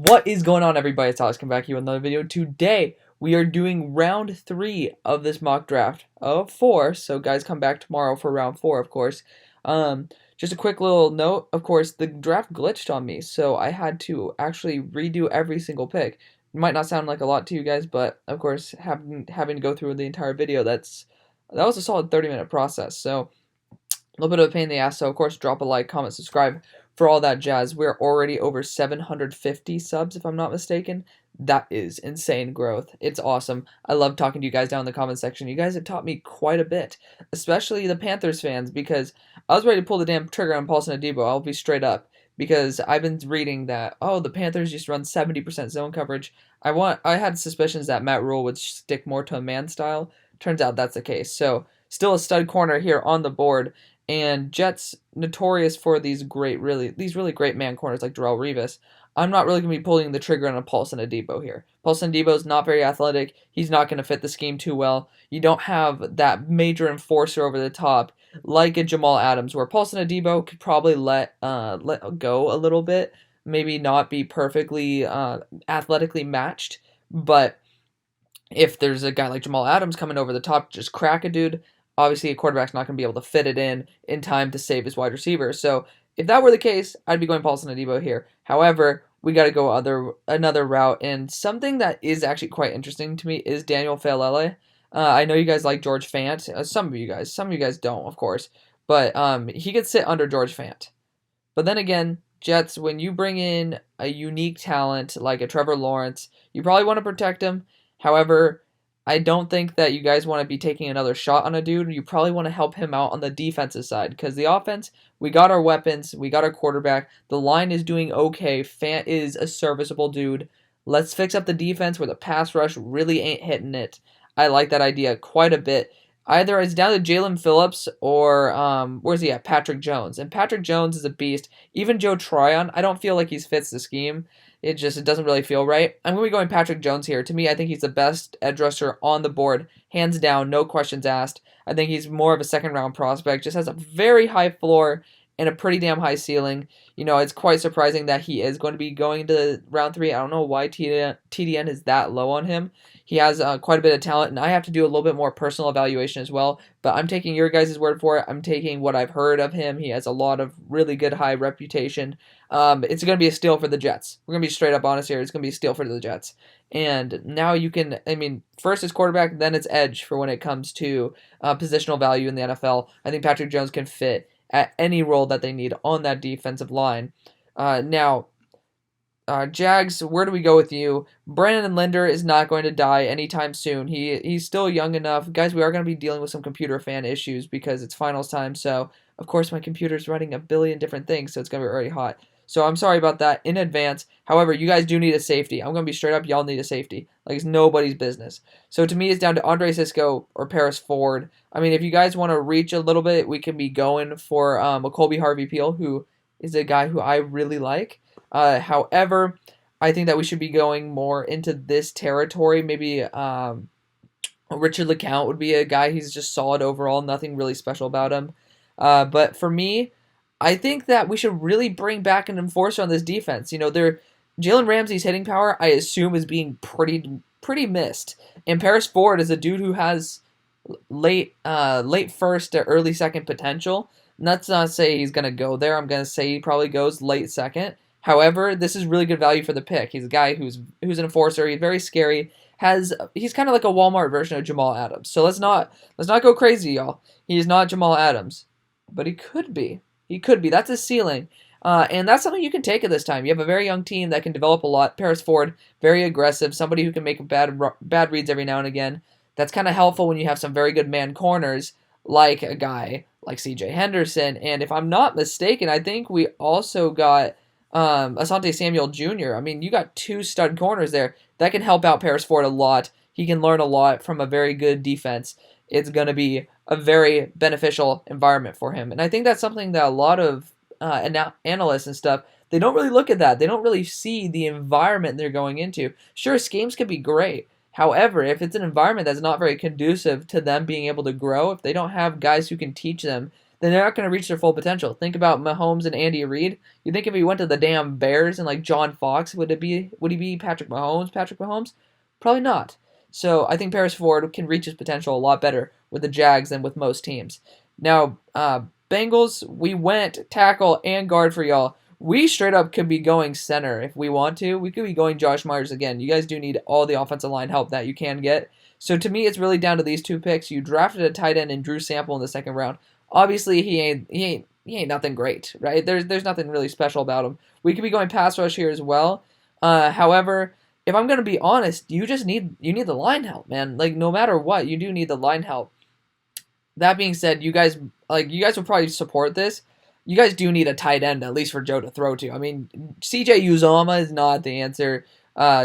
What is going on, everybody? It's Alex, come back here with another video. Today we are doing round 3 of this mock draft of 4. So guys, come back tomorrow for round 4, of course. Just a quick little note, of course, the draft glitched on me, so I had to actually redo every single pick. It might not sound like a lot to you guys, but of course, having to go through the entire video, that was a solid 30-minute process. So a little bit of a pain in the ass. So of course, drop a like, comment, subscribe for all that jazz. We're already over 750 subs, if I'm not mistaken. That is insane growth. It's awesome. I love talking to you guys down in the comment section. You guys have taught me quite a bit, especially the Panthers fans, because I was ready to pull the damn trigger on Paulson Adebo. I'll be straight up, because I've been reading that, oh, the Panthers just run 70% zone coverage. I had suspicions that Matt Rule would stick more to a man style. Turns out that's the case. So still a stud corner here on the board. And Jets notorious for these really great man corners like Darrelle Revis. I'm not really going to be pulling the trigger on a Paulson Adebo here. Paulson Adebo is not very athletic. He's not going to fit the scheme too well. You don't have that major enforcer over the top like a Jamal Adams, where Paulson Adebo could probably let go a little bit, maybe not be perfectly athletically matched, but if there's a guy like Jamal Adams coming over the top, just crack a dude. Obviously, a quarterback's not going to be able to fit it in time to save his wide receiver. So if that were the case, I'd be going Paulson Adebo here. However, we got to go another route, and something that is actually quite interesting to me is Daniel Faalele. I know you guys like George Fant. Some of you guys don't, of course, but he could sit under George Fant. But then again, Jets, when you bring in a unique talent like a Trevor Lawrence, you probably want to protect him. However, I don't think that you guys want to be taking another shot on a dude. You probably want to help him out on the defensive side, because the offense, we got our weapons, we got our quarterback, the line is doing okay, Fant is a serviceable dude. Let's fix up the defense where the pass rush really ain't hitting it. I like that idea quite a bit. Either it's down to Jalen Phillips or where's he at? Patrick Jones. And Patrick Jones is a beast. Even Joe Tryon, I don't feel like he fits the scheme. It doesn't really feel right. I'm going to be going Patrick Jones here. To me, I think he's the best edge rusher on the board, hands down, no questions asked. I think he's more of a second-round prospect, just has a very high floor and a pretty damn high ceiling. You know, it's quite surprising that he is going to be going into round 3. I don't know why TDN is that low on him. He has quite a bit of talent, and I have to do a little bit more personal evaluation as well. But I'm taking your guys' word for it. I'm taking what I've heard of him. He has a lot of really good high reputation. It's going to be a steal for the Jets. We're going to be straight up honest here. It's going to be a steal for the Jets. And now you can, first it's quarterback, then it's edge for when it comes to positional value in the NFL. I think Patrick Jones can fit at any role that they need on that defensive line. Jags, where do we go with you? Brandon Linder is not going to die anytime soon. He's still young enough. Guys, we are going to be dealing with some computer fan issues because it's finals time. So, of course, my computer's running a billion different things, so it's going to be really hot. So I'm sorry about that in advance. However, you guys do need a safety. I'm going to be straight up. Y'all need a safety. Like, it's nobody's business. So to me, it's down to Andre Cisco or Paris Ford. If you guys want to reach a little bit, we can be going for a Colby Harvey-Peel, who is a guy who I really like. However, I think that we should be going more into this territory. Maybe Richard LeCount would be a guy. He's just solid overall. Nothing really special about him. But for me, I think that we should really bring back an enforcer on this defense. Jalen Ramsey's hitting power, I assume, is being pretty missed. And Paris Ford is a dude who has late first to early second potential. Let's not say he's going to go there. I'm going to say he probably goes late second. However, this is really good value for the pick. He's a guy who's an enforcer. He's very scary. He's kind of like a Walmart version of Jamal Adams. So let's not go crazy, y'all. He's not Jamal Adams, but he could be. He could be. That's his ceiling. And that's something you can take at this time. You have a very young team that can develop a lot. Paris Ford, very aggressive, somebody who can make bad reads every now and again. That's kind of helpful when you have some very good man corners, like a guy like C.J. Henderson. And if I'm not mistaken, I think we also got Asante Samuel Jr. You got 2 stud corners there. That can help out Paris Ford a lot. He can learn a lot from a very good defense. It's going to be a very beneficial environment for him. And I think that's something that a lot of analysts and stuff, they don't really look at that. They don't really see the environment they're going into. Sure, schemes could be great. However, if it's an environment that's not very conducive to them being able to grow, if they don't have guys who can teach them, then they're not going to reach their full potential. Think about Mahomes and Andy Reid. You think if he went to the damn Bears and like John Fox, would he be Patrick Mahomes? Patrick Mahomes? Probably not. So I think Paris Ford can reach his potential a lot better with the Jags than with most teams. Now, Bengals, we went tackle and guard for y'all. We straight up could be going center if we want to. We could be going Josh Myers again. You guys do need all the offensive line help that you can get. So to me, it's really down to these two picks. You drafted a tight end in Drew Sample in the second round. Obviously, he ain't nothing great, right? There's nothing really special about him. We could be going pass rush here as well. However, if I'm gonna be honest, you need the line help, man. Like no matter what, you do need the line help. That being said, you guys will probably support this. You guys do need a tight end, at least for Joe to throw to. I mean, CJ Uzomah is not the answer.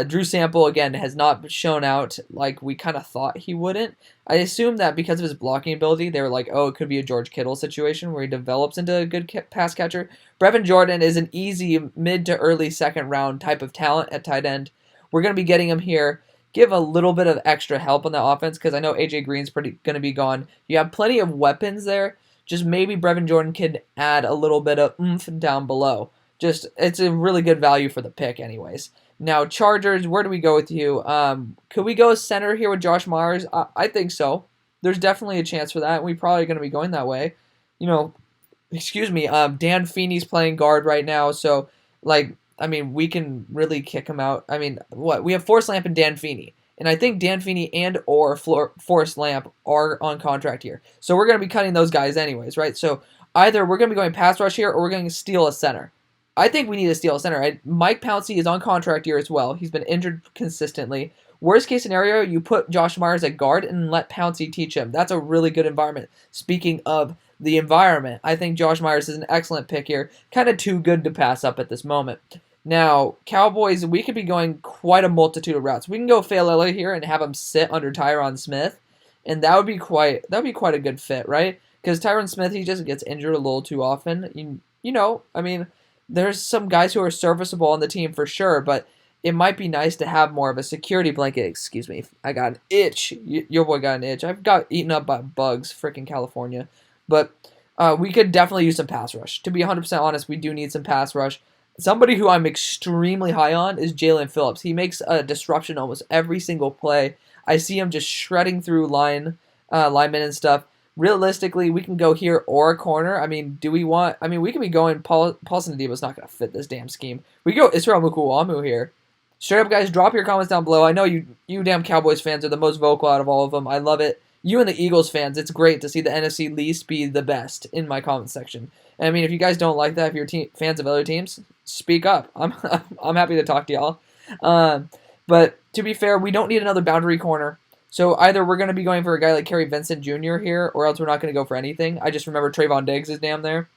Drew Sample, again, has not shown out like we kind of thought he wouldn't. I assume that because of his blocking ability, they were like, oh, it could be a George Kittle situation where he develops into a good pass catcher. Brevin Jordan is an easy mid to early second round type of talent at tight end. We're going to be getting him here. Give a little bit of extra help on the offense because I know AJ Green's going to be gone. You have plenty of weapons there. Just maybe Brevin Jordan could add a little bit of oomph down below. Just it's a really good value for the pick anyways. Now, Chargers, where do we go with you? Could we go center here with Josh Myers? I think so. There's definitely a chance for that. We're probably going to be going that way. Dan Feeney's playing guard right now, so, we can really kick him out. We have Forrest Lamp and Dan Feeney. And I think Dan Feeney and or Forrest Lamp are on contract here. So we're going to be cutting those guys anyways, right? So either we're going to be going pass rush here or we're going to steal a center. I think we need to steal a center. Right? Mike Pouncey is on contract here as well. He's been injured consistently. Worst case scenario, you put Josh Myers at guard and let Pouncey teach him. That's a really good environment. Speaking of the environment, I think Josh Myers is an excellent pick here. Kind of too good to pass up at this moment. Now, Cowboys, we could be going quite a multitude of routes. We can go Failella here and have him sit under Tyron Smith, and that would be quite a good fit, right? Because Tyron Smith, he just gets injured a little too often. There's some guys who are serviceable on the team for sure, but it might be nice to have more of a security blanket. Excuse me, I got an itch. Your boy got an itch. I've got eaten up by bugs, freaking California. But we could definitely use some pass rush. To be 100% honest, we do need some pass rush. Somebody who I'm extremely high on is Jalen Phillips. He makes a disruption almost every single play. I see him just shredding through linemen and stuff. Realistically, we can go here or a corner. We could be going Paulson Adebo's not going to fit this damn scheme. We go Israel Mukuamu here. Straight up, guys, drop your comments down below. I know you damn Cowboys fans are the most vocal out of all of them. I love it. You and the Eagles fans, it's great to see the NFC least be the best in my comment section. And if you guys don't like that, if you're fans of other teams, speak up. I'm happy to talk to y'all. But to be fair, we don't need another boundary corner. So either we're going to be going for a guy like Kerry Vincent Jr. here, or else we're not going to go for anything. I just remember Trayvon Diggs is damn there.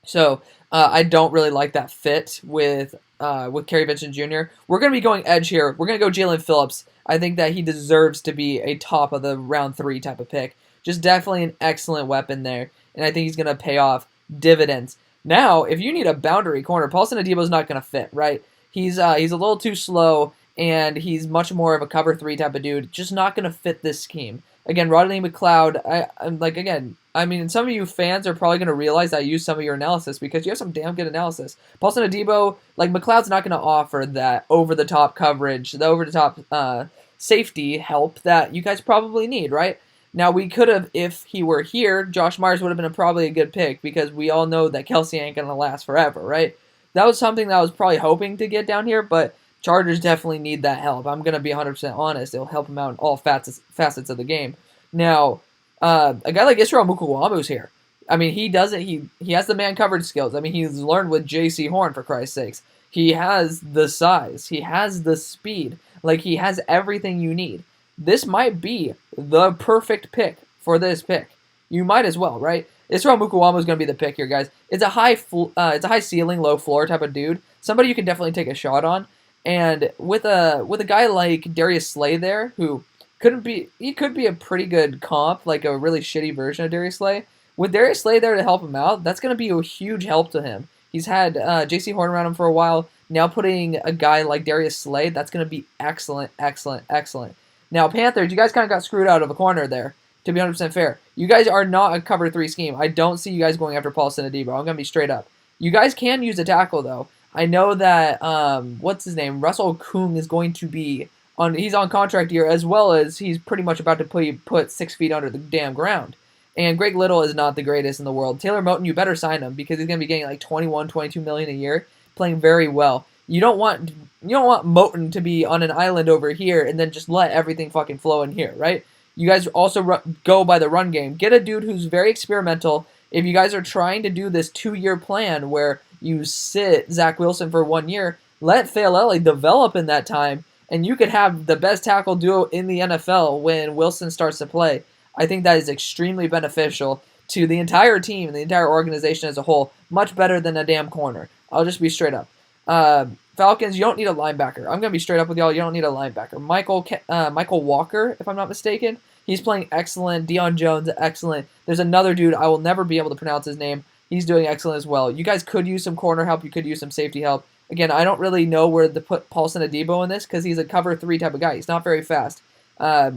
So I don't really like that fit with Kerry Vincent Jr. We're going to be going edge here. We're going to go Jalen Phillips. I think that he deserves to be a top of the round 3 type of pick. Just definitely an excellent weapon there, and I think he's going to pay off dividends. Now, if you need a boundary corner, Paulson Adebo's not going to fit, right? He's a little too slow, and he's much more of a cover 3 type of dude. Just not going to fit this scheme. Again, Rodney McLeod, some of you fans are probably going to realize that I used some of your analysis because you have some damn good analysis. Paulson Adebo, McLeod's not going to offer that over-the-top coverage, the over-the-top safety help that you guys probably need, right? Now, we could have, if he were here, Josh Myers would have been probably a good pick because we all know that Kelsey ain't going to last forever, right? That was something that I was probably hoping to get down here, but Chargers definitely need that help. I'm going to be 100% honest. It'll help him out in all facets of the game. Now, a guy like Israel Mukuamu's here. He has the man coverage skills. He's learned with J.C. Horn, for Christ's sakes. He has the size. He has the speed. He has everything you need. This might be the perfect pick for this pick. You might as well, right? Israel Mukuamu is going to be the pick here, guys. It's a high ceiling, low floor type of dude. Somebody you can definitely take a shot on. And with a guy like Darius Slay there, who could be a pretty good comp, like a really shitty version of Darius Slay. With Darius Slay there to help him out, that's going to be a huge help to him. He's had J.C. Horn around him for a while. Now putting a guy like Darius Slay, that's going to be excellent, excellent, excellent. Now, Panthers, you guys kind of got screwed out of a corner there. to be 100% fair. You guys are not a cover 3 scheme. I don't see you guys going after Paulson Adebo. I'm going to be straight up. You guys can use a tackle, though. I know that, what's his name? Russell Okung is going to be he's on contract year, as well as he's pretty much about to put 6 feet under the damn ground. And Greg Little is not the greatest in the world. Taylor Moton, you better sign him because he's going to be getting like 21, 22 million a year, playing very well. You don't want Moton to be on an island over here and then just let everything fucking flow in here, right? You guys also go by the run game. Get a dude who's very experimental. If you guys are trying to do this 2-year plan where you sit Zach Wilson for 1 year, let Failele develop in that time, and you could have the best tackle duo in the NFL when Wilson starts to play. I think that is extremely beneficial to the entire team and the entire organization as a whole. Much better than a damn corner. I'll just be straight up. Falcons, you don't need a linebacker. I'm going to be straight up with y'all. You don't need a linebacker. Michael Walker, if I'm not mistaken. He's playing excellent. Deion Jones, excellent. There's another dude. I will never be able to pronounce his name. He's doing excellent as well. You guys could use some corner help. You could use some safety help. Again, I don't really know where to put Paulson Adebo in this because he's a cover 3 type of guy. He's not very fast.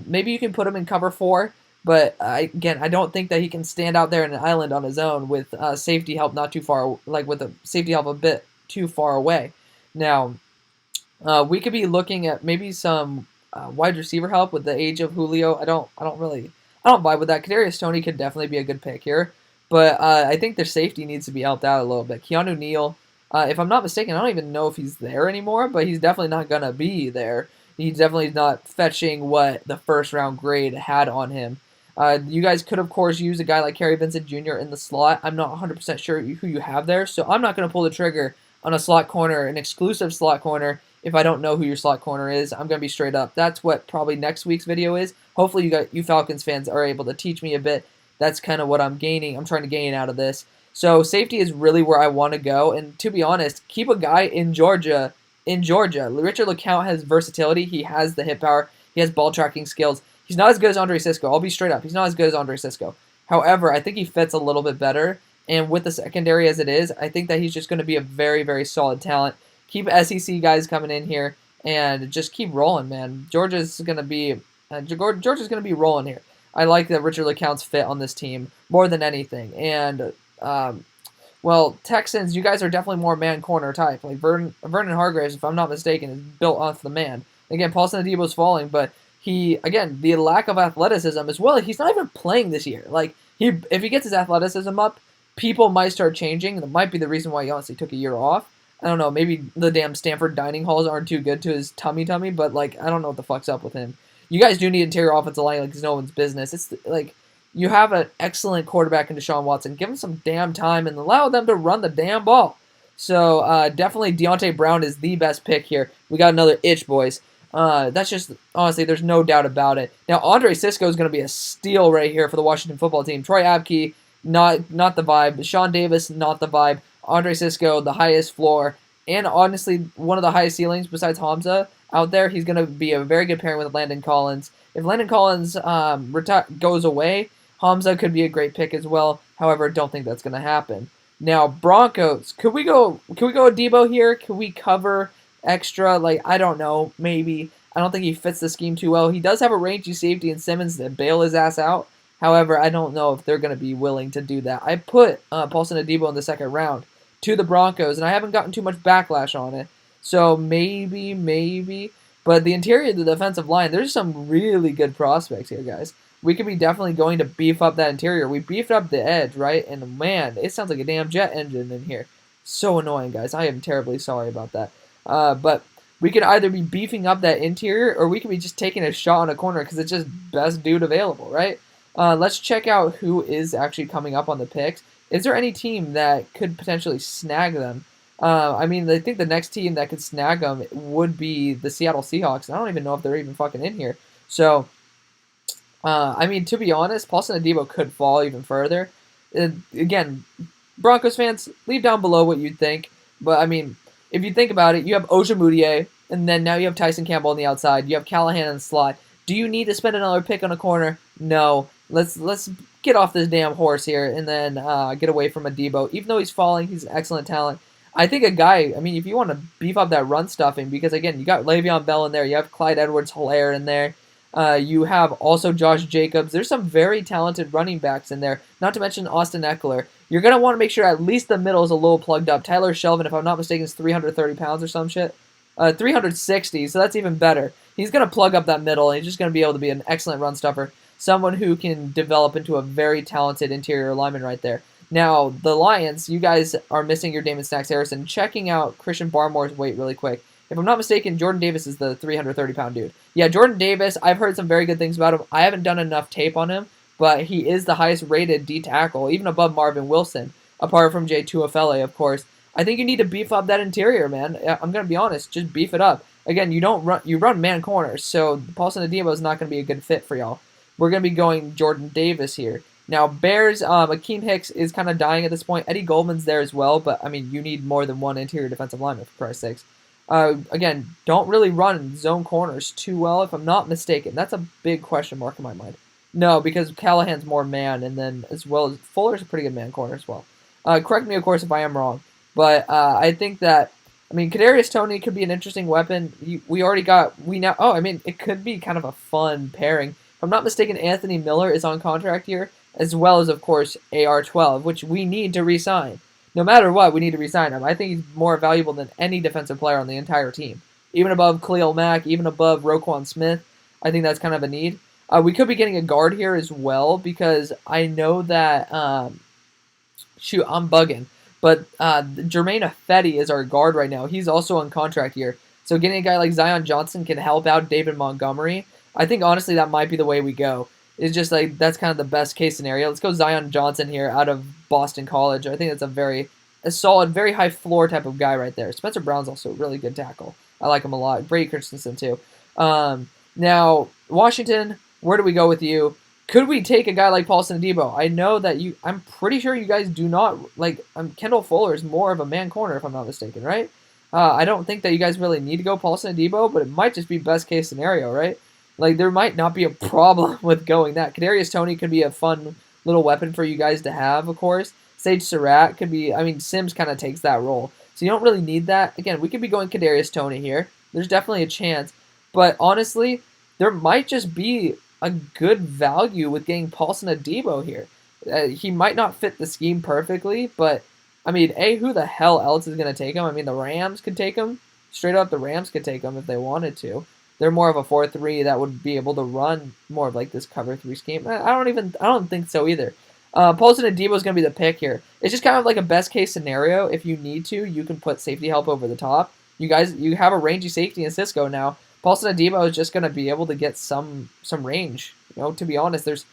Maybe you can put him in cover 4. But again, I don't think that he can stand out there in an island on his own with safety help not too far, like with the safety help a bit too far away. Now, we could be looking at maybe some wide receiver help with the age of Julio. I don't vibe with that. Kadarius Toney could definitely be a good pick here, but I think their safety needs to be helped out a little bit. Keanu Neal, if I'm not mistaken, I don't even know if he's there anymore, but he's definitely not gonna be there. He's definitely not fetching what the first round grade had on him. You guys could, of course, use a guy like Kerry Vincent Jr. in the slot. I'm not 100% sure who you have there, so I'm not going to pull the trigger on a slot corner, an exclusive slot corner, if I don't know who your slot corner is. I'm going to be straight up. That's what probably next week's video is. Hopefully you Falcons fans are able to teach me a bit. That's kind of what I'm gaining. I'm trying to gain out of this. So safety is really where I want to go, and to be honest, keep a guy in Georgia. Richard LeCount has versatility. He has the hip power. He has ball tracking skills. He's not as good as Andre Sisco. I'll be straight up. He's not as good as Andre Sisco. However, I think he fits a little bit better. And with the secondary as it is, I think that he's just going to be a very, very solid talent. Keep SEC guys coming in here and just keep rolling, man. Georgia's going to be rolling here. I like that Richard LeCount's fit on this team more than anything. And well, Texans, you guys are definitely more man corner type. Like Vernon Hargreaves, if I'm not mistaken, is built off the man. Again, Paulson Adebo's falling, but the lack of athleticism as well. He's not even playing this year. Like if he gets his athleticism up, people might start changing. That might be the reason why he honestly took a year off. I don't know. Maybe the damn Stanford dining halls aren't too good to his tummy, but like I don't know what the fuck's up with him. You guys do need interior offensive line like it's no one's business. It's like you have an excellent quarterback in Deshaun Watson. Give him some damn time and allow them to run the damn ball. So definitely Deontay Brown is the best pick here. We got another itch, boys. That's just, honestly, there's no doubt about it. Now, Andre Sisco is going to be a steal right here for the Washington football team. Troy Apke, not the vibe. Sean Davis, not the vibe. Andre Sisco, the highest floor, and honestly, one of the highest ceilings besides Hamza out there. He's going to be a very good pairing with Landon Collins. If Landon Collins goes away, Hamza could be a great pick as well. However, don't think that's going to happen. Now, Broncos, could we go Debo here? Could we cover extra? Like, I don't know, maybe. I don't think he fits the scheme too well. He does have a rangy safety in Simmons that bail his ass out. However, I don't know if they're going to be willing to do that. I put Paulson Adebo in the second round to the Broncos, and I haven't gotten too much backlash on it. So maybe. But the interior of the defensive line, there's some really good prospects here, guys. We could be definitely going to beef up that interior. We beefed up the edge, right? And man, it sounds like a damn jet engine in here. So annoying, guys. I am terribly sorry about that. But we could either be beefing up that interior, or we could be just taking a shot on a corner because it's just best dude available, right? Let's check out who is actually coming up on the picks. Is there any team that could potentially snag them? I think the next team that could snag them would be the Seattle Seahawks. I don't even know if they're even fucking in here. So, to be honest, Paulson Adebo could fall even further. Again, Broncos fans, leave down below what you'd think. But, if you think about it, you have Ojemudia, and then now you have Tyson Campbell on the outside. You have Callahan in the slot. Do you need to spend another pick on a corner? No. Let's get off this damn horse here and then get away from Adebo. Even though he's falling, he's an excellent talent. I think a guy, if you want to beef up that run stuffing, because, again, you got Le'Veon Bell in there. You have Clyde Edwards-Helaire in there. You have also Josh Jacobs. There's some very talented running backs in there, not to mention Austin Eckler. You're going to want to make sure at least the middle is a little plugged up. Tyler Shelvin, if I'm not mistaken, is 330 pounds or some shit. 360, so that's even better. He's going to plug up that middle, and he's just going to be able to be an excellent run stuffer. Someone who can develop into a very talented interior lineman right there. Now, the Lions, you guys are missing your Damon Snacks Harrison. Checking out Christian Barmore's weight really quick. If I'm not mistaken, Jordan Davis is the 330-pound dude. Yeah, Jordan Davis, I've heard some very good things about him. I haven't done enough tape on him, but he is the highest-rated D-tackle, even above Marvin Wilson, apart from Jay Tuafele, of course. I think you need to beef up that interior, man. I'm going to be honest. Just beef it up. Again, you run man corners, so Paulson Adebo is not going to be a good fit for y'all. We're going to be going Jordan Davis here. Now, Bears, Akeem Hicks is kind of dying at this point. Eddie Goldman's there as well, but, I mean, you need more than one interior defensive lineman, for Christ's sakes. Again, don't really run zone corners too well, if I'm not mistaken. That's a big question mark in my mind. No, because Callahan's more man, and then as well as Fuller's a pretty good man corner as well. Correct me, of course, if I am wrong. But I think that, I mean, Kadarius Toney could be an interesting weapon. It could be kind of a fun pairing. If I'm not mistaken, Anthony Miller is on contract here, as well as, of course, AR-12, which we need to re-sign. No matter what, we need to re-sign him. I think he's more valuable than any defensive player on the entire team. Even above Khalil Mack, even above Roquan Smith. I think that's kind of a need. We could be getting a guard here as well, because I know that, I'm bugging. But Jermaine Ifedi is our guard right now. He's also on contract here. So getting a guy like Zion Johnson can help out David Montgomery. I think, honestly, that might be the way we go. It's just like that's kind of the best case scenario. Let's go Zion Johnson here out of Boston College. I think that's a solid, very high floor type of guy right there. Spencer Brown's also a really good tackle. I like him a lot. Brady Christensen too. Now, Washington, where do we go with you? Could we take a guy like Paulson Adebo? I know that I'm pretty sure you guys do not, like, Kendall Fuller is more of a man corner, if I'm not mistaken, right? I don't think that you guys really need to go Paulson Adebo, but it might just be best case scenario, right? Like, there might not be a problem with going that. Kadarius Toney could be a fun little weapon for you guys to have, of course. Sage Surratt could be, Sims kind of takes that role. So you don't really need that. Again, we could be going Kadarius Toney here. There's definitely a chance. But honestly, there might just be a good value with getting Paulson Adebo here. He might not fit the scheme perfectly, but, who the hell else is going to take him? The Rams could take him. Straight up, the Rams could take him if they wanted to. They're more of a 4-3 that would be able to run more of like this cover 3 scheme. I don't think so either. Paulson Adebo is going to be the pick here. It's just kind of like a best case scenario. If you need to, you can put safety help over the top. You have a rangy safety in Cisco now. Paulson Adebo is just going to be able to get some range. To be honest, there's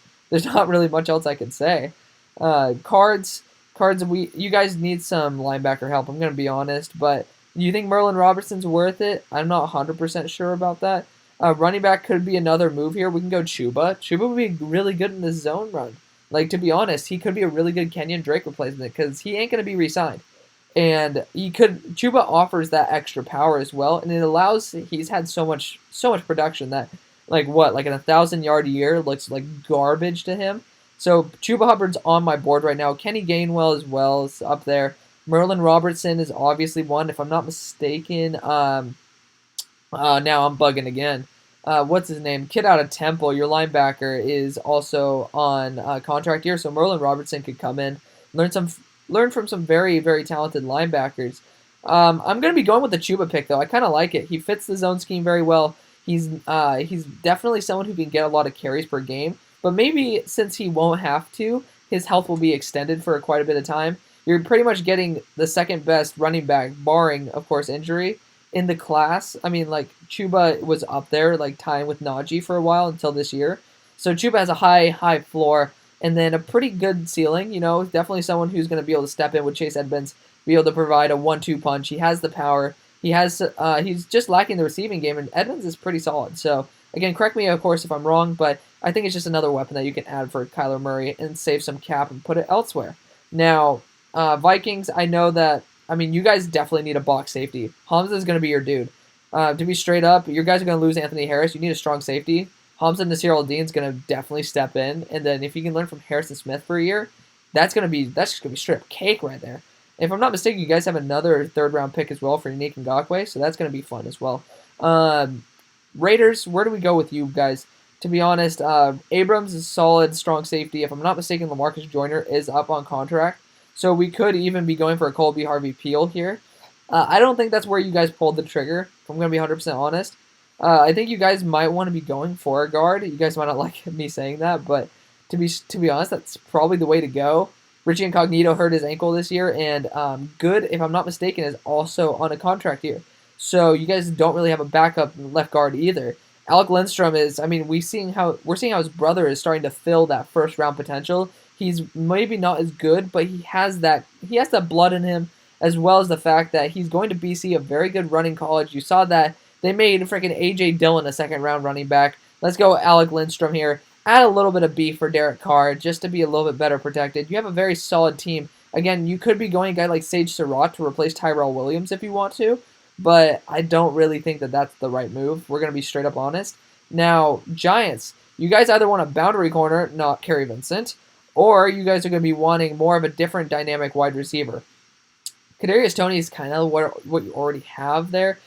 not really much else I can say. Cards. You guys need some linebacker help. I'm going to be honest, but. You think Merlin Robertson's worth it? I'm not 100% sure about that. Running back could be another move here. We can go Chuba. Chuba would be really good in this zone run. Like, to be honest, he could be a really good Kenyon Drake replacement because he ain't going to be re-signed. And Chuba offers that extra power as well, and he's had so much production that, like an 1,000-yard year looks like garbage to him. So Chuba Hubbard's on my board right now. Kenny Gainwell as well is up there. Merlin Robertson is obviously one, if I'm not mistaken. Now I'm bugging again. What's his name? Kid out of Temple, your linebacker, is also on contract here, so Merlin Robertson could come in, learn from some very, very talented linebackers. I'm going to be going with the Chuba pick, though. I kind of like it. He fits the zone scheme very well. He's definitely someone who can get a lot of carries per game, but maybe since he won't have to, his health will be extended for quite a bit of time. You're pretty much getting the second best running back, barring, of course, injury, in the class. Chuba was up there, tying with Najee for a while until this year. So Chuba has a high floor, and then a pretty good ceiling. Definitely someone who's going to be able to step in with Chase Edmonds, be able to provide a 1-2 punch. He has the power. He's just lacking the receiving game, and Edmonds is pretty solid. So, again, correct me, of course, if I'm wrong, but I think it's just another weapon that you can add for Kyler Murray and save some cap and put it elsewhere. Now, Vikings, I know that, you guys definitely need a box safety. Hamza is going to be your dude. To be straight up, you guys are going to lose Anthony Harris. You need a strong safety. Hamza Nasir Al-Din is going to definitely step in. And then if you can learn from Harrison Smith for a year, that's just going to be straight up cake right there. If I'm not mistaken, you guys have another third-round pick as well for Unique Ngakoue, so that's going to be fun as well. Raiders, where do we go with you guys? to be honest. Abrams is solid, strong safety. If I'm not mistaken, LaMarcus Joyner is up on contract, so we could even be going for a Colby Harvey-Peel here. I don't think that's where you guys pulled the trigger, if I'm going to be 100% honest. I think you guys might want to be going for a guard. You guys might not like me saying that, but to be honest, that's probably the way to go. Richie Incognito hurt his ankle this year, and Good, if I'm not mistaken, is also on a contract here. So you guys don't really have a backup left guard either. Alec Lindstrom is, I mean, we're seeing how his brother is starting to fill that first round potential. He's maybe not as good, but he has that blood in him, as well as the fact that he's going to BC, a very good running college. You saw that they made freaking A.J. Dillon a second round running back. Let's go Alec Lindstrom here. Add a little bit of beef for Derek Carr just to be a little bit better protected. You have a very solid team. Again, you could be going a guy like Sage Surratt to replace Tyrell Williams if you want to, but I don't really think that that's the right move. We're going to be straight up honest. Now, Giants, you guys either want a boundary corner, not Kerry Vincent, or you guys are going to be wanting more of a different dynamic wide receiver. Kadarius Toney is kind of what you already have there.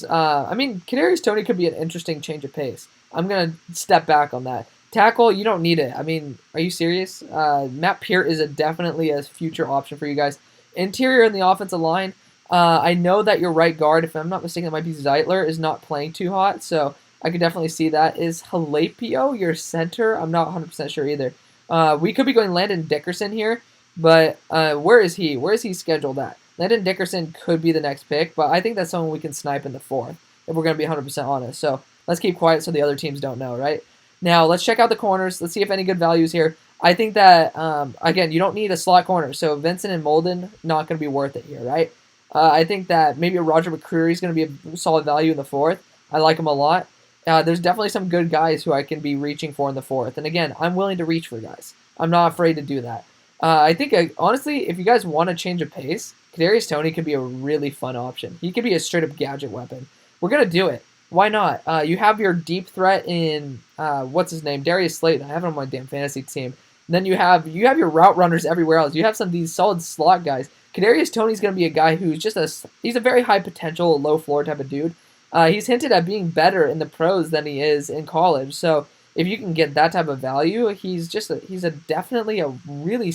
I mean, Kadarius Toney could be an interesting change of pace. I'm going to step back on that. Tackle, you don't need it. I mean, are you serious? Matt Peart is definitely a future option for you guys. Interior in the offensive line, I know that your right guard, if I'm not mistaken, it might be Zeitler, is not playing too hot, so I could definitely see that. Is Halapio your center? I'm not 100% sure either. We could be going Landon Dickerson here, but where is he? Where is he scheduled at? Landon Dickerson could be the next pick, but I think that's someone we can snipe in the 4th, if we're going to be 100% honest. So let's keep quiet so the other teams don't know, right? Now, let's check out the corners. Let's see if any good values here. I think that, again, you don't need a slot corner. So Vincent and Molden, not going to be worth it here, right? I think that maybe a Roger McCreary is going to be a solid value in the 4th. I like him a lot. There's definitely some good guys who I can be reaching for in the 4th. And again, I'm willing to reach for guys. I'm not afraid to do that. I think, honestly, if you guys want to change of pace, Kadarius Toney could be a really fun option. He could be a straight-up gadget weapon. We're going to do it. Why not? You have your deep threat in, what's his name? Darius Slayton. I have him on my damn fantasy team. And then you have your route runners everywhere else. You have some of these solid slot guys. Kadarius Toney's going to be a guy who's he's a very high potential, low floor type of dude. He's hinted at being better in the pros than he is in college. So if you can get that type of value, he's definitely a really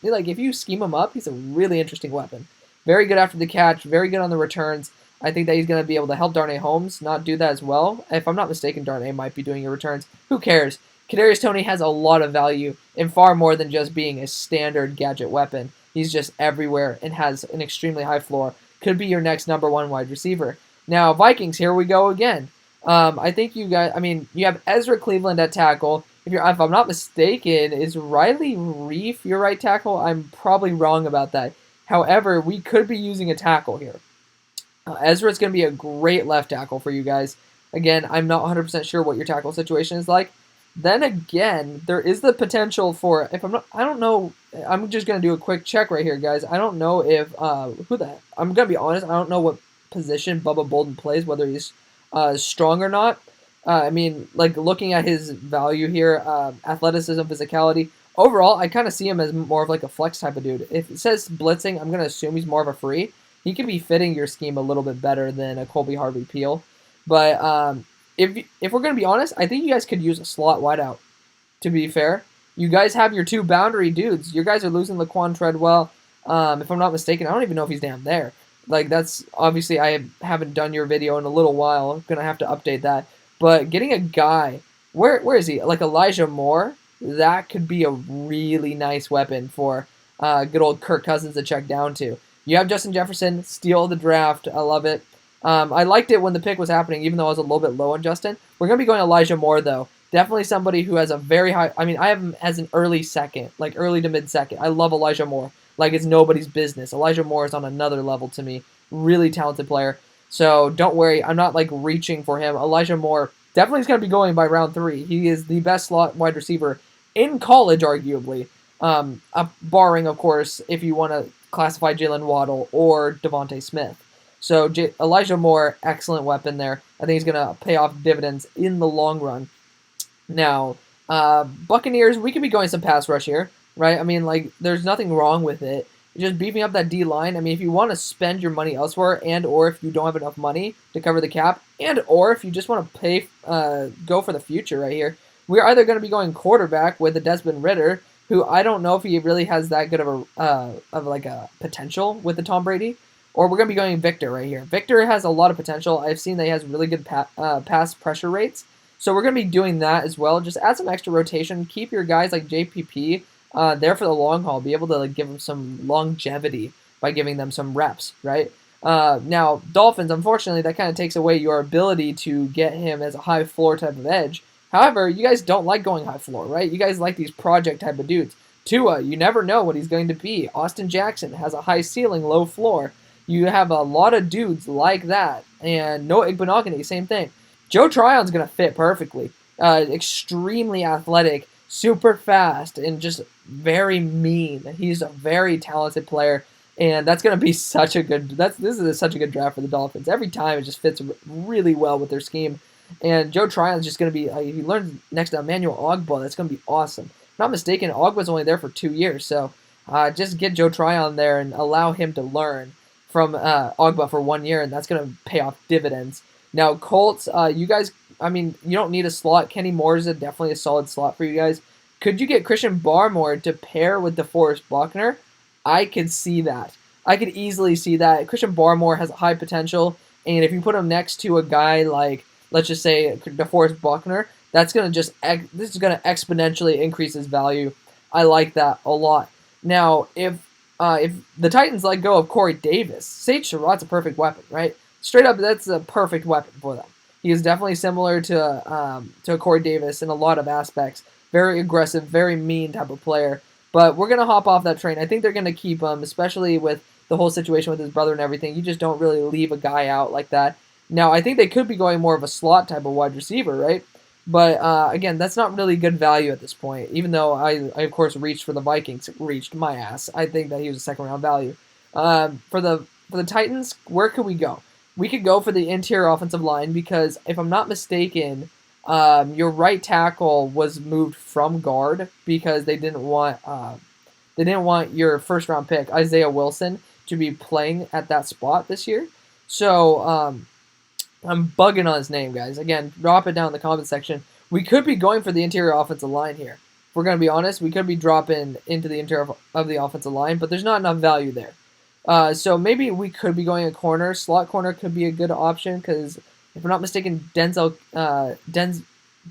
like if you scheme him up, he's a really interesting weapon. Very good after the catch, very good on the returns. I think that he's going to be able to help Darnay Holmes not do that as well. If I'm not mistaken, Darnay might be doing your returns. Who cares? Kadarius Toney has a lot of value and far more than just being a standard gadget weapon. He's just everywhere and has an extremely high floor. Could be your next number 1 wide receiver. Now, Vikings, here we go again. I think you guys, I mean, you have Ezra Cleveland at tackle. If I'm not mistaken, is Riley Reef your right tackle? I'm probably wrong about that. However, we could be using a tackle here. Ezra's going to be a great left tackle for you guys. Again, I'm not 100% sure what your tackle situation is like. Then again, there is the potential for, I don't know, I'm just going to do a quick check right here, guys. I don't know if, I'm going to be honest, I don't know what position Bubba Bolden plays, whether he's strong or not. I mean, like, looking at his value here, athleticism, physicality, overall, I kind of see him as more of like a flex type of dude. If it says blitzing, I'm going to assume he's more of a free. He can be fitting your scheme a little bit better than a Colby Harvey-Peel. But if we're going to be honest, I think you guys could use a slot wideout, to be fair. You guys have your 2 boundary dudes. You guys are losing Laquan Treadwell. If I'm not mistaken, I don't even know if he's down there. Like, that's obviously, I haven't done your video in a little while. I'm going to have to update that. But getting a guy, where is he? Like Elijah Moore, that could be a really nice weapon for good old Kirk Cousins to check down to. You have Justin Jefferson, steal the draft. I love it. I liked it when the pick was happening, even though I was a little bit low on Justin. We're going to be going Elijah Moore, though. Definitely somebody who has a very high... I mean, I have him as an early second, like early to mid-second. I love Elijah Moore. Like it's nobody's business. Elijah Moore is on another level to me. Really talented player. So don't worry. I'm not like reaching for him. Elijah Moore definitely is going to be going by round 3. He is the best slot wide receiver in college, arguably. Barring, of course, if you want to classify Jalen Waddle or Devontae Smith. So Elijah Moore, excellent weapon there. I think he's going to pay off dividends in the long run. Now, Buccaneers, we could be going some pass rush here, right? I mean, like, there's nothing wrong with it. Just beefing up that D-line. I mean, if you want to spend your money elsewhere and or if you don't have enough money to cover the cap and or if you just want to pay, go for the future right here, we're either going to be going quarterback with a Desmond Ridder, who I don't know if he really has that good of a potential with the Tom Brady, or we're going to be going Victor right here. Victor has a lot of potential. I've seen that he has really good pass pressure rates. So we're going to be doing that as well. Just add some extra rotation. Keep your guys like JPP there for the long haul. Be able to give them some longevity by giving them some reps, right? Now, Dolphins, unfortunately, that kind of takes away your ability to get him as a high floor type of edge. However, you guys don't like going high floor, right? You guys like these project type of dudes. Tua, you never know what he's going to be. Austin Jackson has a high ceiling, low floor. You have a lot of dudes like that. And Noah Igbenogany, same thing. Joe Tryon's going to fit perfectly. Extremely athletic, super fast, and just very mean. He's a very talented player, and that's going to be such a good. This is such a good draft for the Dolphins. Every time it just fits really well with their scheme. And Joe Tryon's just going to be. If he learns next to Emmanuel Ogbah, that's going to be awesome. If I'm not mistaken, Ogbah's only there for 2 years, so just get Joe Tryon there and allow him to learn from Ogbah for 1 year, and that's going to pay off dividends. Now, Colts, you guys, I mean, you don't need a slot. Kenny Moore is definitely a solid slot for you guys. Could you get Christian Barmore to pair with DeForest Buckner? I could see that. I could easily see that. Christian Barmore has high potential, and if you put him next to a guy like, let's just say, DeForest Buckner, this is going to exponentially increase his value. I like that a lot. Now, if the Titans let go of Corey Davis, Sage Surratt's a perfect weapon, right? Straight up, that's a perfect weapon for them. He is definitely similar to Corey Davis in a lot of aspects. Very aggressive, very mean type of player. But we're going to hop off that train. I think they're going to keep him, especially with the whole situation with his brother and everything. You just don't really leave a guy out like that. Now, I think they could be going more of a slot type of wide receiver, right? But, again, that's not really good value at this point. Even though I of course, reached for the Vikings. Reached my ass. I think that he was a second-round value. For the Titans, where could we go? We could go for the interior offensive line because, if I'm not mistaken, your right tackle was moved from guard because they didn't want your first-round pick, Isaiah Wilson, to be playing at that spot this year. So, I'm bugging on his name, guys. Again, drop it down in the comment section. We could be going for the interior offensive line here. If we're going to be honest, we could be dropping into the interior of the offensive line, but there's not enough value there. So maybe we could be going a corner. Slot corner could be a good option because, if I'm not mistaken,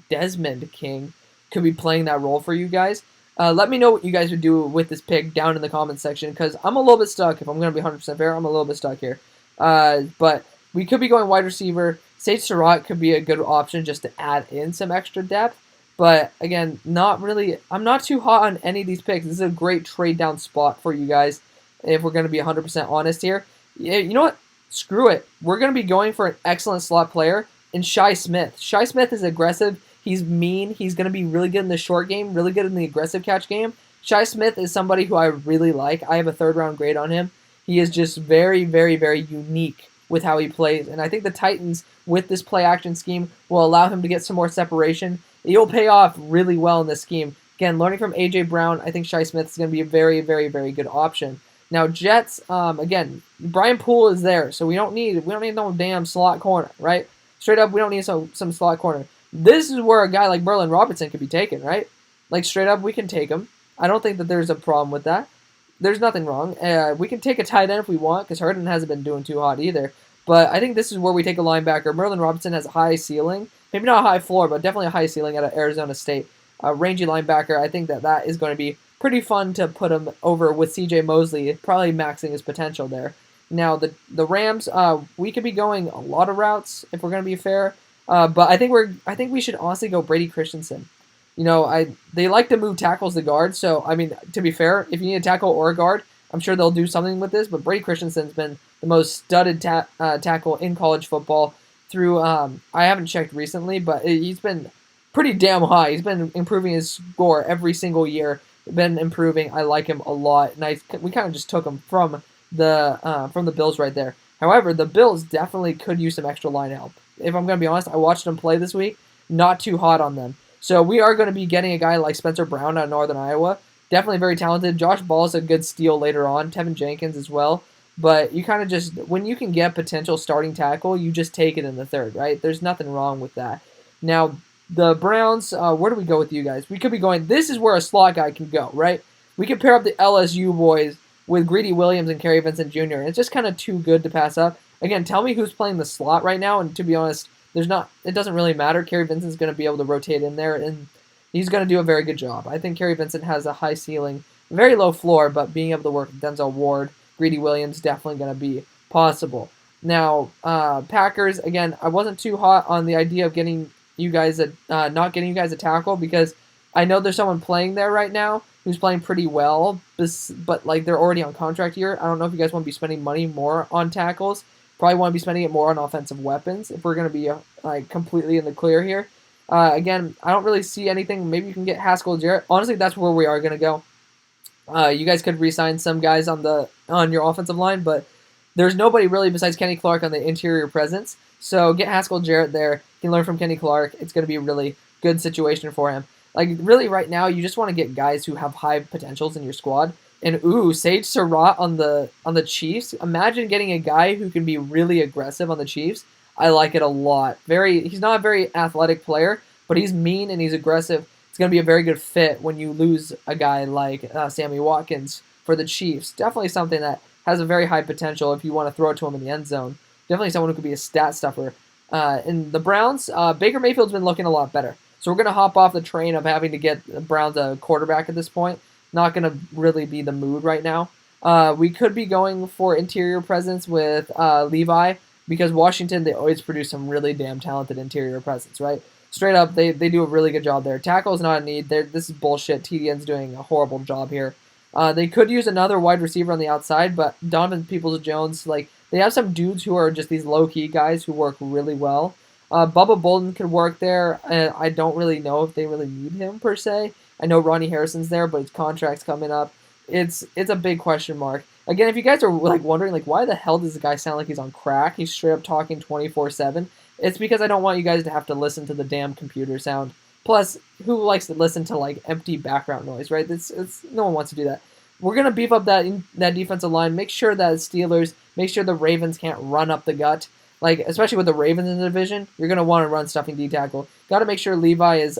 Desmond King could be playing that role for you guys. Let me know what you guys would do with this pick down in the comments section because I'm a little bit stuck. If I'm going to be 100% fair, I'm a little bit stuck here. But we could be going wide receiver. Sage Surratt could be a good option just to add in some extra depth. But again, not really. I'm not too hot on any of these picks. This is a great trade down spot for you guys. If we're going to be 100% honest here. Yeah, you know what? Screw it. We're going to be going for an excellent slot player in Shi Smith. Shi Smith is aggressive. He's mean. He's going to be really good in the short game, really good in the aggressive catch game. Shi Smith is somebody who I really like. I have a third-round grade on him. He is just very, very, very unique with how he plays. And I think the Titans, with this play-action scheme, will allow him to get some more separation. He'll pay off really well in this scheme. Again, learning from A.J. Brown, I think Shi Smith is going to be a very, very, very good option. Now, Jets, again, Brian Poole is there, so we don't need no damn slot corner, right? Straight up, we don't need some slot corner. This is where a guy like Merlin Robertson could be taken, right? Like, straight up, we can take him. I don't think that there's a problem with that. There's nothing wrong. We can take a tight end if we want, because Herndon hasn't been doing too hot either. But I think this is where we take a linebacker. Merlin Robertson has a high ceiling. Maybe not a high floor, but definitely a high ceiling out of Arizona State. Rangy linebacker, I think that is going to be pretty fun to put him over with C.J. Mosley, probably maxing his potential there. Now, the Rams, we could be going a lot of routes if we're going to be fair. But I think we should honestly go Brady Christensen. You know, they like to move tackles to guard, so, I mean, to be fair, if you need a tackle or a guard, I'm sure they'll do something with this, but Brady Christensen's been the most studded tackle in college football through, I haven't checked recently, but he's been pretty damn high. He's been improving his score every single year. Been improving. I like him a lot, and we kind of just took him from the Bills right there. However, the Bills definitely could use some extra line help. If I'm going to be honest, I watched them play this week. Not too hot on them. So we are going to be getting a guy like Spencer Brown out of Northern Iowa. Definitely very talented. Josh Ball is a good steal later on. Tevin Jenkins as well. But you kind of just, when you can get potential starting tackle, you just take it in the third, right? There's nothing wrong with that. Now, The Browns, where do we go with you guys? We could be going, this is where a slot guy can go, right? We could pair up the LSU boys with Greedy Williams and Kerry Vincent Jr. It's just kind of too good to pass up. Again, tell me who's playing the slot right now, and to be honest, it doesn't really matter. Kerry Vincent's going to be able to rotate in there, and he's going to do a very good job. I think Kerry Vincent has a high ceiling, very low floor, but being able to work with Denzel Ward, Greedy Williams, definitely going to be possible. Now, Packers, again, I wasn't too hot on the idea of getting you guys not getting you guys a tackle, because I know there's someone playing there right now who's playing pretty well, but like they're already on contract year. I don't know if you guys want to be spending money more on tackles. Probably want to be spending it more on offensive weapons if we're going to be like completely in the clear here. Again, I don't really see anything. Maybe you can get Haskell Jarrett. Honestly, that's where we are going to go. You guys could re-sign some guys on your offensive line, but there's nobody really besides Kenny Clark on the interior presence. So get Haskell Jarrett there. You can learn from Kenny Clark. It's going to be a really good situation for him. Like, really, right now, you just want to get guys who have high potentials in your squad. And, Sage Surratt on the Chiefs. Imagine getting a guy who can be really aggressive on the Chiefs. I like it a lot. He's not a very athletic player, but he's mean and he's aggressive. It's going to be a very good fit when you lose a guy like Sammy Watkins for the Chiefs. Definitely something that has a very high potential if you want to throw it to him in the end zone. Definitely someone who could be a stat stuffer. In the Browns, Baker Mayfield's been looking a lot better. So we're going to hop off the train of having to get the Browns a quarterback at this point. Not going to really be the mood right now. We could be going for interior presence with Levi, because Washington, they always produce some really damn talented interior presence, right? Straight up, they do a really good job there. Tackle is not a need. This is bullshit. TDN's doing a horrible job here. They could use another wide receiver on the outside, but Donovan Peoples-Jones, like, they have some dudes who are just these low-key guys who work really well. Bubba Bolden could work there, and I don't really know if they really need him, per se. I know Ronnie Harrison's there, but his contract's coming up. It's a big question mark. Again, if you guys are like wondering, like, why the hell does this guy sound like he's on crack? He's straight up talking 24/7. It's because I don't want you guys to have to listen to the damn computer sound. Plus, who likes to listen to like empty background noise, right? No one wants to do that. We're gonna beef up that defensive line. Make sure that Steelers, make sure the Ravens can't run up the gut. Like, especially with the Ravens in the division, you're going to want to run stuffing D-tackle. Got to make sure Levi is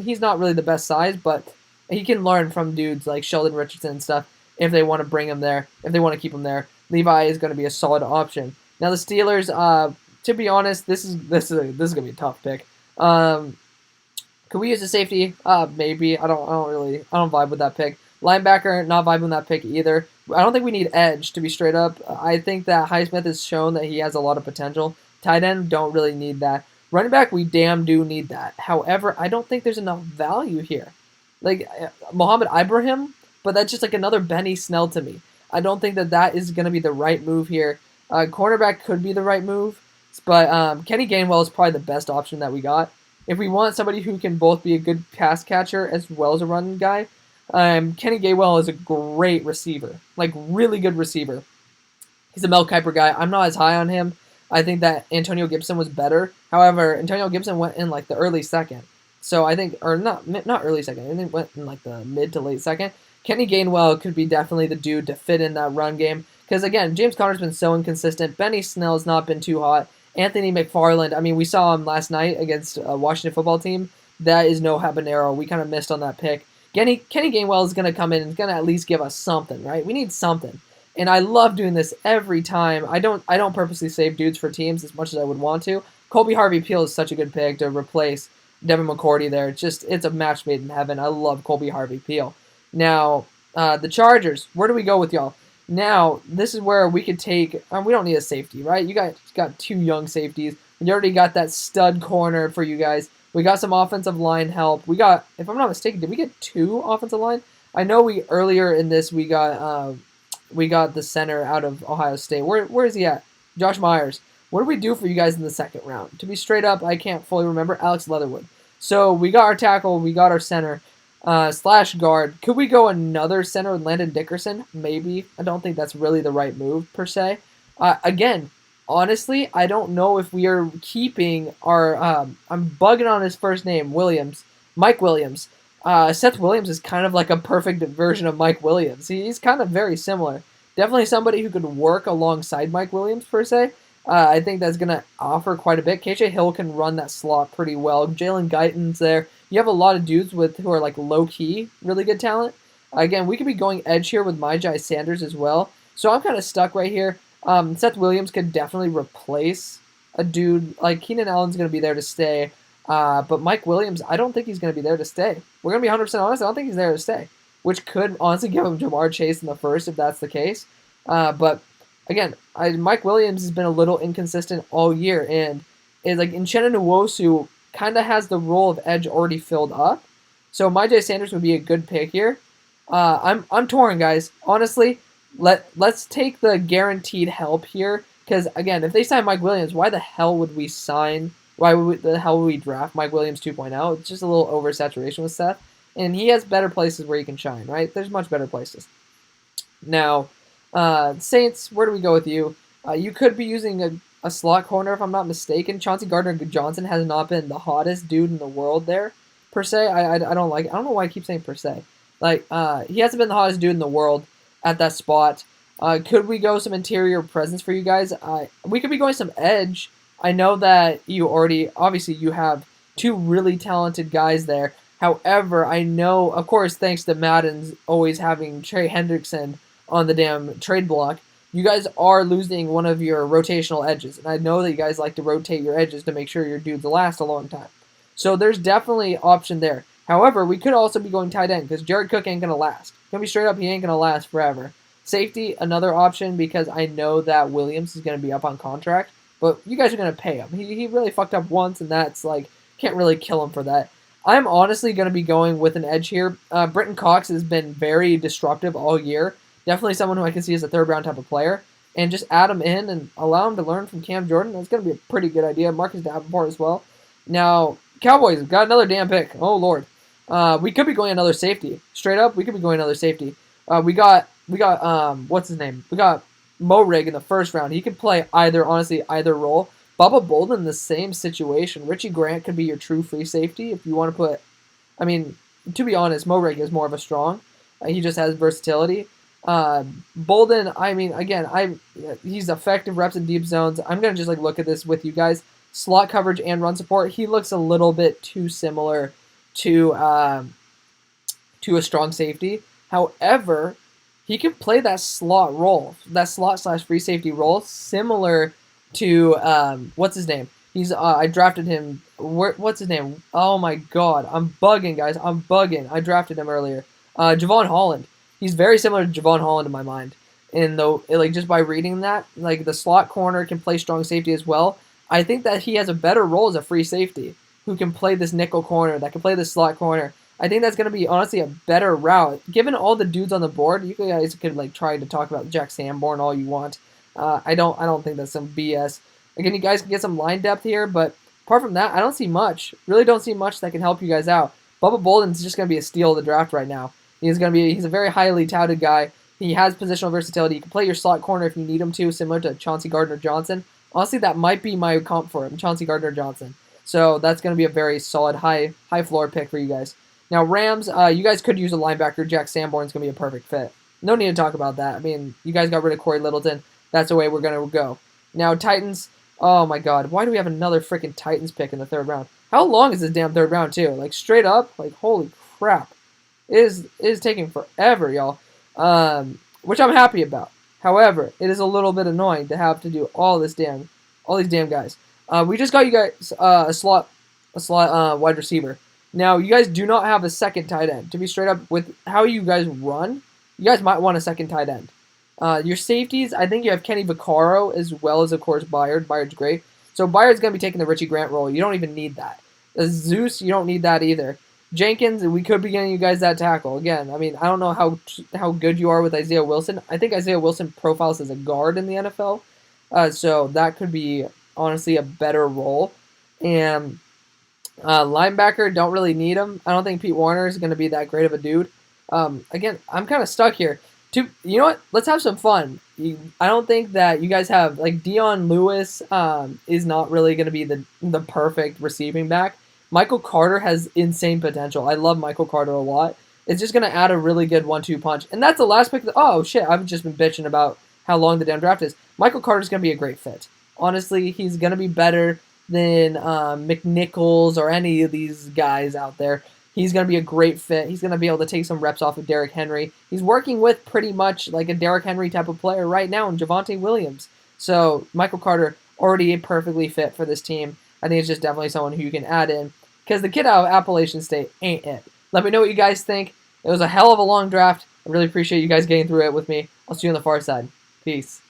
he's not really the best size, but he can learn from dudes like Sheldon Richardson and stuff if they want to bring him there, if they want to keep him there. Levi is going to be a solid option. Now, the Steelers, to be honest, this is going to be a tough pick. Could we use a safety? Maybe. I don't vibe with that pick. Linebacker, not vibing with that pick either. I don't think we need edge, to be straight up. I think that Highsmith has shown that he has a lot of potential. Tight end, don't really need that. Running back, we damn do need that. However, I don't think there's enough value here. Like, Mohamed Ibrahim, but that's just like another Benny Snell to me. I don't think that is going to be the right move here. Cornerback could be the right move, but Kenny Gainwell is probably the best option that we got. If we want somebody who can both be a good pass catcher as well as a running guy, Kenny Gainwell is a great receiver, like really good receiver. He's a Mel Kiper guy. I'm not as high on him. I think that Antonio Gibson was better. However, Antonio Gibson went in like the early second. So I think, or not early second. I think went in like the mid to late second. Kenny Gainwell could be definitely the dude to fit in that run game. Because again, James Conner's been so inconsistent. Benny Snell's not been too hot. Anthony McFarland, I mean, we saw him last night against a Washington football team. That is no habanero. We kind of missed on that pick. Kenny Gainwell is going to come in and is going to at least give us something, right? We need something. And I love doing this every time. I don't purposely save dudes for teams as much as I would want to. Colby Harvey-Peel is such a good pick to replace Devin McCourty there. It's a match made in heaven. I love Colby Harvey-Peel. Now, the Chargers, where do we go with y'all? Now, this is where we could take, we don't need a safety, right? You guys got two young safeties. We already got that stud corner for you guys. We got some offensive line help. We got, if I'm not mistaken, did we get two offensive line? I know earlier in this we got the center out of Ohio State. Where is he at? Josh Myers. What did we do for you guys in the second round? To be straight up, I can't fully remember. Alex Leatherwood. So we got our tackle. We got our center slash guard. Could we go another center with Landon Dickerson? Maybe. I don't think that's really the right move per se. Again, honestly, I don't know if we are keeping our, I'm bugging on his first name, Mike Williams. Seth Williams is kind of like a perfect version of Mike Williams. He's kind of very similar. Definitely somebody who could work alongside Mike Williams, per se. I think that's going to offer quite a bit. KJ Hill can run that slot pretty well. Jalen Guyton's there. You have a lot of dudes who are like low-key, really good talent. Again, we could be going edge here with Myjai Sanders as well. So I'm kind of stuck right here. Seth Williams could definitely replace a dude. Like Keenan Allen's going to be there to stay. But Mike Williams, I don't think he's going to be there to stay. We're going to be 100% honest. I don't think he's there to stay, which could honestly give him Jamar Chase in the first if that's the case. But again, Mike Williams has been a little inconsistent all year, and like Uchenna Nwosu kind of has the role of edge already filled up. So Myjai Sanders would be a good pick here. I'm torn, guys. Honestly, let's take the guaranteed help here, because again, if they sign Mike Williams, why the hell would we sign? The hell would we draft Mike Williams 2.0? It's just a little oversaturation with Seth, and he has better places where he can shine. Right? There's much better places. Now, Saints, where do we go with you? You could be using a slot corner if I'm not mistaken. Chauncey Gardner-Johnson has not been the hottest dude in the world there per se. I don't know why I keep saying per se. Like he hasn't been the hottest dude in the world at that spot. Could we go some interior presence for you guys? We could be going some edge. I know that you obviously you have two really talented guys there. However, I know, of course, thanks to Madden's always having Trey Hendrickson on the damn trade block, you guys are losing one of your rotational edges. And I know that you guys like to rotate your edges to make sure your dudes last a long time. So there's definitely option there. However, we could also be going tight end because Jared Cook ain't going to last. Going to be straight up, he ain't going to last forever. Safety, another option because I know that Williams is going to be up on contract, but you guys are going to pay him. He really fucked up once, and that's like, can't really kill him for that. I'm honestly going to be going with an edge here. Britton Cox has been very disruptive all year. Definitely someone who I can see as a third-round type of player. And just add him in and allow him to learn from Cam Jordan. That's going to be a pretty good idea. Marcus Davenport as well. Now, Cowboys have got another damn pick. Oh, Lord. We could be going another safety. Straight up, we could be going another safety. We got what's his name? We got Morig in the first round. He could play either role. Bubba Bolden, the same situation. Richie Grant could be your true free safety if you want to put. I mean, to be honest, Morig is more of a strong. He just has versatility. Bolden, I mean, again, he's effective reps in deep zones. I'm gonna just like look at this with you guys. Slot coverage and run support. He looks a little bit too similar to a strong safety. However, he can play that slot role, that slot/free safety role, similar to what's his name? He's I drafted him. What's his name? Oh my God, I'm bugging, guys. I'm bugging. I drafted him earlier. Javon Holland. He's very similar to Javon Holland in my mind. And though, like just by reading that, like the slot corner can play strong safety as well. I think that he has a better role as a free safety who can play this nickel corner, that can play this slot corner. I think that's going to be honestly a better route. Given all the dudes on the board, you guys could like try to talk about Jack Sanborn all you want. I don't think that's some BS. Again, you guys can get some line depth here, but apart from that, I don't see much. Really don't see much that can help you guys out. Bubba Bolden's just going to be a steal of the draft right now. He's a very highly touted guy. He has positional versatility. You can play your slot corner if you need him to, similar to Chauncey Gardner-Johnson. Honestly, that might be my comp for him, Chauncey Gardner-Johnson. So that's going to be a very solid high floor pick for you guys. Now, Rams, you guys could use a linebacker. Jack Sanborn's going to be a perfect fit. No need to talk about that. I mean, you guys got rid of Corey Littleton. That's the way we're going to go. Now, Titans, oh my God. Why do we have another freaking Titans pick in the third round? How long is this damn third round, too? Like, straight up, like, holy crap. It is taking forever, y'all, which I'm happy about. However, it is a little bit annoying to have to do all these damn guys. We just got you guys a slot wide receiver. Now, you guys do not have a second tight end. To be straight up, with how you guys run, you guys might want a second tight end. Your safeties, I think you have Kenny Vaccaro as well as, of course, Byard. Byard's great. So Byard's going to be taking the Richie Grant role. You don't even need that. Zeus, you don't need that either. Jenkins, we could be getting you guys that tackle. Again, I mean, I don't know how good you are with Isaiah Wilson. I think Isaiah Wilson profiles as a guard in the NFL. So that could be, honestly, a better role. And linebacker, don't really need him. I don't think Pete Warner is going to be that great of a dude. Again, I'm kind of stuck here. You know what? Let's have some fun. I don't think that you guys have, like, Dion Lewis is not really going to be the perfect receiving back. Michael Carter has insane potential. I love Michael Carter a lot. It's just going to add a really good 1-2 punch. And that's the last pick. Oh, shit. I've just been bitching about how long the damn draft is. Michael Carter's going to be a great fit. Honestly, he's going to be better than McNichols or any of these guys out there. He's going to be a great fit. He's going to be able to take some reps off of Derrick Henry. He's working with pretty much like a Derrick Henry type of player right now in Javonte Williams. So Michael Carter already perfectly fit for this team. I think it's just definitely someone who you can add in because the kid out of Appalachian State ain't it. Let me know what you guys think. It was a hell of a long draft. I really appreciate you guys getting through it with me. I'll see you on the far side. Peace.